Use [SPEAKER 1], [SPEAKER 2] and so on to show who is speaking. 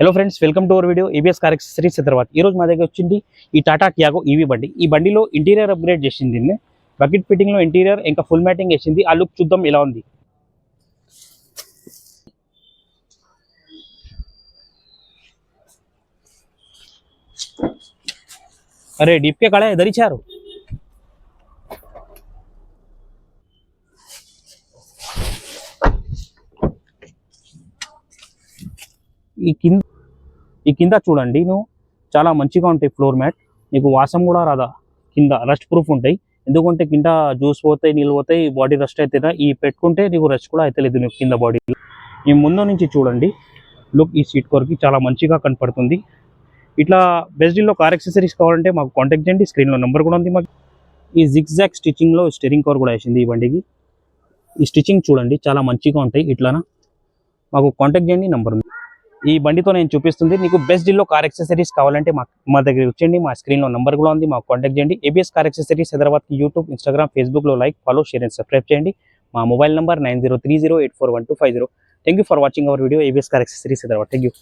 [SPEAKER 1] Hello friends, welcome to our video ABS car accessories Hyderabad. ఈ రోజు మా దగ్గర వచ్చింది ఈ టాటా టియాగో ఈవీ బండి. ఈ బండిలో ఇంటీరియర్ అప్గ్రేడ్ చేసింది, దీన్ని బకెట్ ఫిట్టింగ్ లో ఇంటీరియర్ ఇంకా ఫుల్ మ్యాటింగ్ వేసింది. ఆ లుక్ చూద్దాం ఎలా ఉంది. అరే డిప్కే కళ ధరించారు. ఈ కింద చూడండి, నువ్వు చాలా మంచిగా ఉంటాయి. ఫ్లోర్ మ్యాట్ నీకు వాసం కూడా రాదా. కింద రస్ట్ ప్రూఫ్ ఉంటాయి, ఎందుకంటే కింద జ్యూస్ పోతాయి, నీళ్ళు పోతాయి, బాడీ రస్ట్ అవుతుంది. ఈ పెట్టుకుంటే నీకు రస్ట్ కూడా అవుతలేదు నీకు కింద బాడీ. ఈ ముందు నుంచి చూడండి లుక్, ఈ సీట్ కవర్కి చాలా మంచిగా కనపడుతుంది. ఇట్లా బెస్ట్ డీల్లో కార్ యాక్సెసరీస్ కావాలంటే మాకు కాంటాక్ట్ చేయండి. స్క్రీన్లో నెంబర్ కూడా ఉంది మాకు. ఈ జిగ్జాగ్ స్టిచ్చింగ్లో స్టీరింగ్ కవర్ కూడా వేసింది ఈ బండికి. ఈ స్టిచ్చింగ్ చూడండి చాలా మంచిగా ఉంటాయి. ఇట్లానా మాకు కాంటాక్ట్ చేయండి, నెంబర్ ఉంది. ఈ బండితో నేను చూపిస్తుంది నీకు బెస్ట్ డీల్లో కార్ యాక్సెసరీస్ కావాలంటే మా దగ్గర వచ్చేయండి. మా స్క్రీన్లో నెంబర్ కూడా ఉంది, మాకు కాంటాక్ట్ చేయండి. ఏబిఎస్ కార్ యాక్సెసరీస్ హైదరాబాద్కి యూట్యూబ్, ఇన్స్టాగ్రామ్, ఫేస్బుక్లో like, follow, share and subscribe చేయండి. మా mobile number 9030841250. Thank you for watching our video ABS car accessories Hyderabad. Thank you.